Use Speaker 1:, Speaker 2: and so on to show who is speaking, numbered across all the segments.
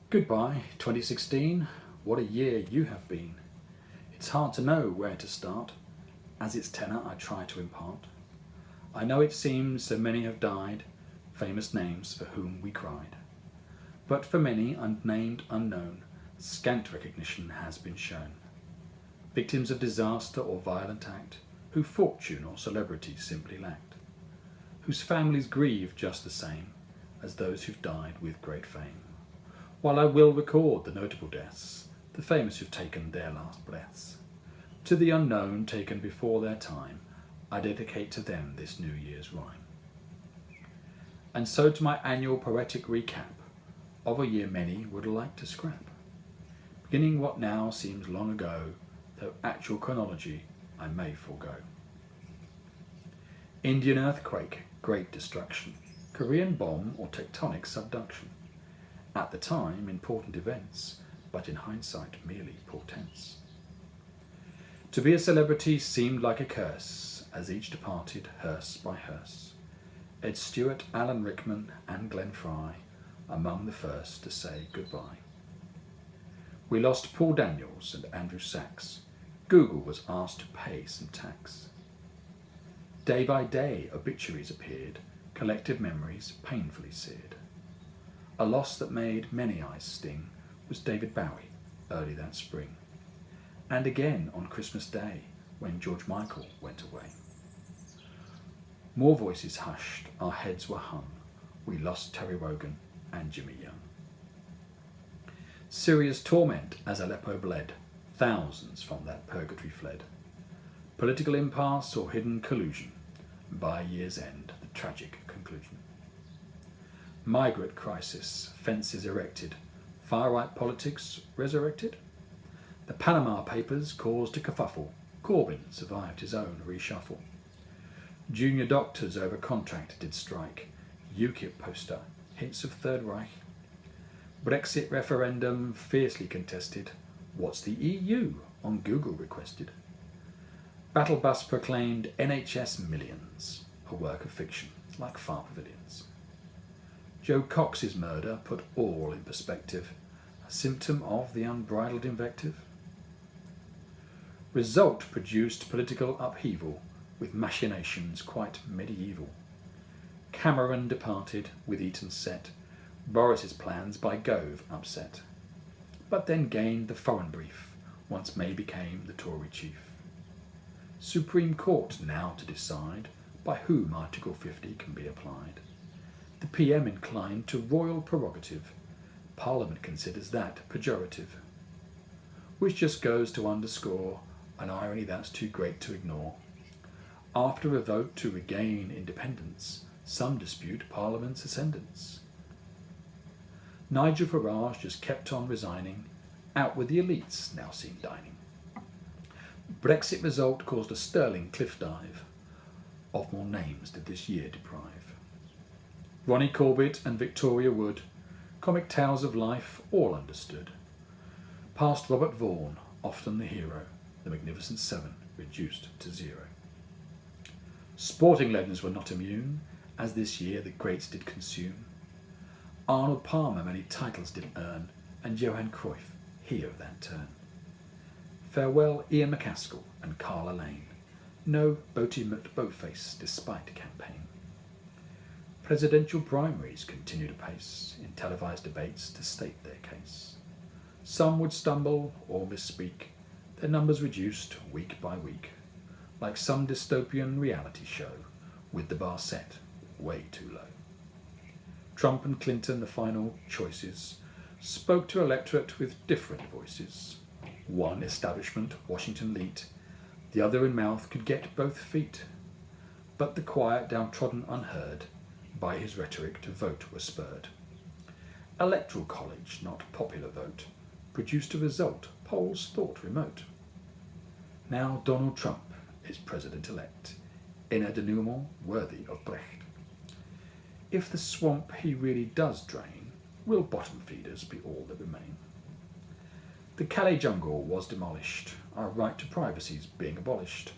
Speaker 1: Goodbye, 2016. What a year you have been. It's hard to know where to start, as its tenor I try to impart. I know it seems so many have died, famous names for whom we cried. But for many, unnamed, unknown, scant recognition has been shown. Victims of disaster or violent act, who fortune or celebrity simply lacked, whose families grieve just the same as those who've died with great fame. While I will record the notable deaths, the famous who've taken their last breaths, to the unknown taken before their time, I dedicate to them this New Year's rhyme. And so to my annual poetic recap of a year many would like to scrap, beginning what now seems long ago, though actual chronology I may forego. Indian earthquake, great destruction, Korean bomb or tectonic subduction. At the time, important events, but in hindsight merely portents. To be a celebrity seemed like a curse, as each departed hearse by hearse. Ed Stewart, Alan Rickman and Glenn Fry among the first to say goodbye. We lost Paul Daniels and Andrew Sachs. Google was asked to pay some tax. Day by day obituaries appeared, collective memories painfully seared. A loss that made many eyes sting was David Bowie early that spring. And again on Christmas Day when George Michael went away. More voices hushed, our heads were hung. We lost Terry Wogan and Jimmy Young. Syria's torment as Aleppo bled, thousands from that purgatory fled. Political impasse or hidden collusion, by year's end the tragic conclusion. Migrant crisis, fences erected, far-right politics resurrected. The Panama Papers caused a kerfuffle, Corbyn survived his own reshuffle. Junior doctors over contract did strike, UKIP poster, hints of Third Reich. Brexit referendum fiercely contested, what's the EU on Google requested. Battle bus proclaimed NHS millions, a work of fiction like Far Pavilions. Joe Cox's murder put all in perspective, a symptom of the unbridled invective. Result produced political upheaval with machinations quite medieval. Cameron departed with Eton set, Boris's plans by Gove upset, but then gained the foreign brief, once May became the Tory chief. Supreme Court now to decide by whom Article 50 can be applied. The PM inclined to royal prerogative. Parliament considers that pejorative. Which just goes to underscore an irony that's too great to ignore. After a vote to regain independence, some dispute Parliament's ascendance. Nigel Farage just kept on resigning, out with the elites now seen dining. Brexit result caused a sterling cliff dive. Of more names did this year deprive. Ronnie Corbett and Victoria Wood, comic tales of life all understood. Past Robert Vaughan, often the hero, the Magnificent Seven reduced to zero. Sporting legends were not immune, as this year the greats did consume. Arnold Palmer many titles did earn, and Johan Cruyff, he of that turn. Farewell Ian McCaskill and Carla Lane, no Boaty McBoatface despite campaign. Presidential primaries continued apace in televised debates to state their case. Some would stumble or misspeak, their numbers reduced week by week, like some dystopian reality show with the bar set way too low. Trump and Clinton, the final choices, spoke to electorate with different voices. One establishment, Washington elite, the other in mouth could get both feet. But the quiet downtrodden unheard, by his rhetoric to vote were spurred. Electoral college, not popular vote, produced a result polls thought remote. Now Donald Trump is president-elect, in a denouement worthy of Brecht. If the swamp he really does drain, will bottom feeders be all that remain? The Calais jungle was demolished, our right to privacy's being abolished.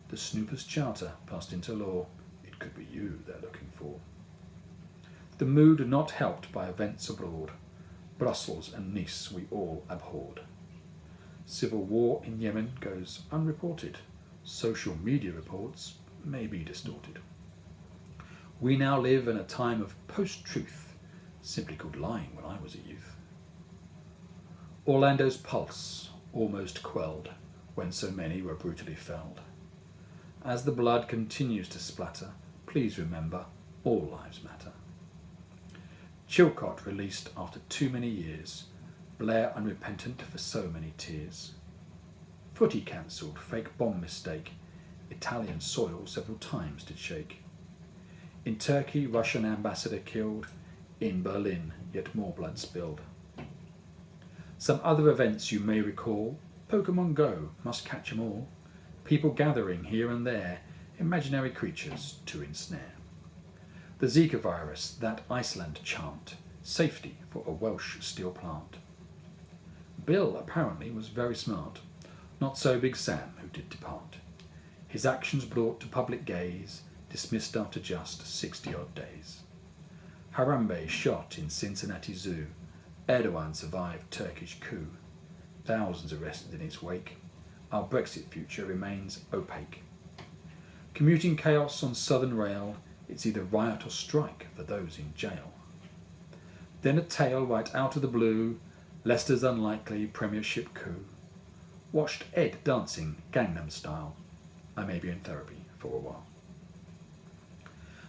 Speaker 1: The Snoopers' Charter passed into law, it could be you they're looking for. The mood not helped by events abroad, Brussels and Nice we all abhorred. Civil war in Yemen goes unreported. Social media reports may be distorted. We now live in a time of post-truth, simply called lying when I was a youth. Orlando's pulse almost quelled when so many were brutally felled. As the blood continues to splatter, please remember, all lives matter. Chilcot released after too many years, Blair unrepentant for so many tears. Footy cancelled, fake bomb mistake, Italian soil several times did shake. In Turkey, Russian ambassador killed, in Berlin, yet more blood spilled. Some other events you may recall, Pokemon Go, must catch 'em all. People gathering here and there, imaginary creatures to ensnare. The Zika virus, that Iceland chant, safety for a Welsh steel plant. Bill apparently was very smart, not so Big Sam who did depart. His actions brought to public gaze, dismissed after just 60-odd days. Harambe shot in Cincinnati Zoo, Erdogan survived Turkish coup, thousands arrested in its wake, our Brexit future remains opaque. Commuting chaos on Southern Rail, it's either riot or strike for those in jail. Then a tale right out of the blue, Leicester's unlikely premiership coup. Watched Ed dancing Gangnam Style. I may be in therapy for a while.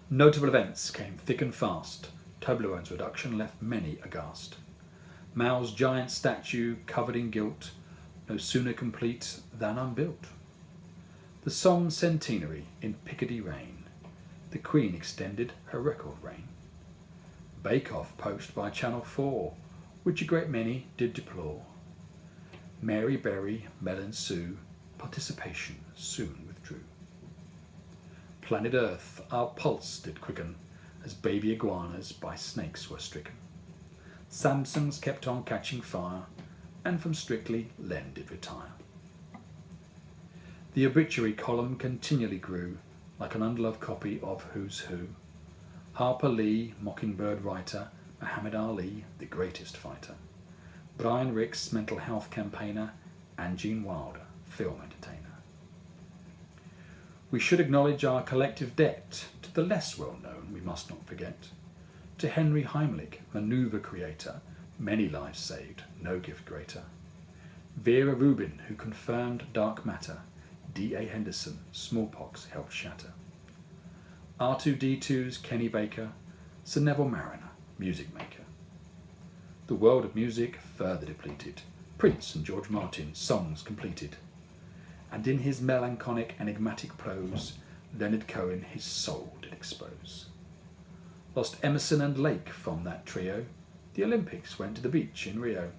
Speaker 1: Notable events came thick and fast. Toblerone's reduction left many aghast. Mao's giant statue covered in gilt, no sooner complete than unbuilt. The Somme centenary in Picardy reign. The Queen extended her record reign. Bake-Off post by Channel 4, which a great many did deplore. Mary Berry, Mel and Sue, participation soon withdrew. Planet Earth, our pulse did quicken, as baby iguanas by snakes were stricken. Samsungs kept on catching fire, and from Strictly Len did retire. The obituary column continually grew, like an unloved copy of Who's Who. Harper Lee, Mockingbird writer, Muhammad Ali, the greatest fighter, Brian Ricks, mental health campaigner, and Gene Wilder, film entertainer. We should acknowledge our collective debt to the less well-known, we must not forget, to Henry Heimlich, manoeuvre creator, many lives saved, no gift greater. Vera Rubin, who confirmed dark matter, D.A. Henderson, smallpox helped shatter. R2-D2's Kenny Baker, Sir Neville Mariner, music maker. The world of music further depleted, Prince and George Martin, songs completed. And in his melancholic, enigmatic prose, Leonard Cohen his soul did expose. Lost Emerson and Lake from that trio, the Olympics went to the beach in Rio.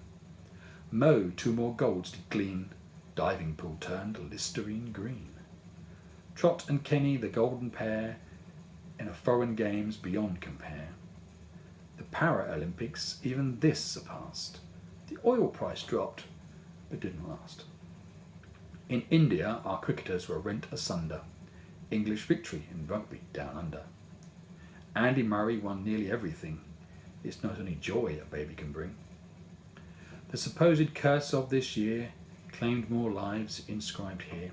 Speaker 1: Moe 2 more golds did glean, diving pool turned Listerine green. Trott and Kenny, the golden pair, in a foreign games beyond compare. The Para-Olympics, even this surpassed. The oil price dropped, but didn't last. In India, our cricketers were rent asunder. English victory in rugby down under. Andy Murray won nearly everything. It's not only joy a baby can bring. The supposed curse of this year claimed more lives inscribed here.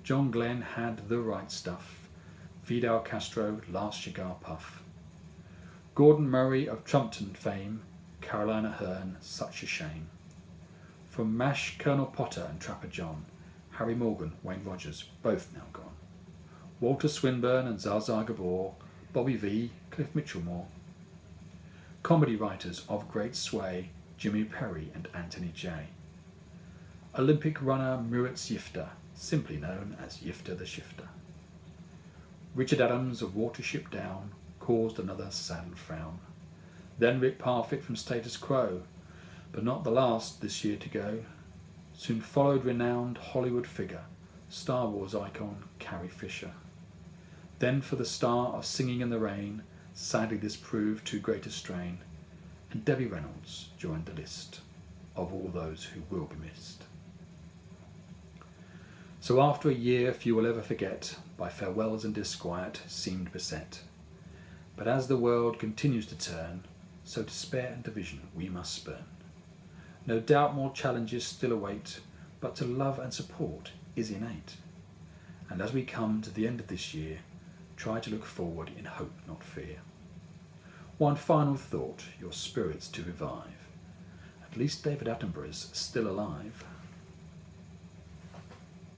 Speaker 1: John Glenn had the right stuff. Fidel Castro, last cigar puff. Gordon Murray of Trumpton fame, Carolina Hearn, such a shame. From MASH, Colonel Potter and Trapper John, Harry Morgan, Wayne Rogers, both now gone. Walter Swinburne and Zsa Gabor, Bobby V, Cliff Mitchellmore. Comedy writers of great sway, Jimmy Perry and Anthony J. Olympic runner Muritz Yifter, simply known as Yifter the Shifter. Richard Adams of Watership Down caused another saddened frown. Then Rick Parfitt from Status Quo, but not the last this year to go. Soon followed renowned Hollywood figure, Star Wars icon Carrie Fisher. Then for the star of Singing in the Rain, sadly this proved too great a strain, and Debbie Reynolds joined the list of all those who will be missed. So after a year few will ever forget, by farewells and disquiet seemed beset. But as the world continues to turn, so despair and division we must spurn. No doubt more challenges still await, but to love and support is innate. And as we come to the end of this year, try to look forward in hope, not fear. One final thought, your spirits to revive. At least David Attenborough's still alive.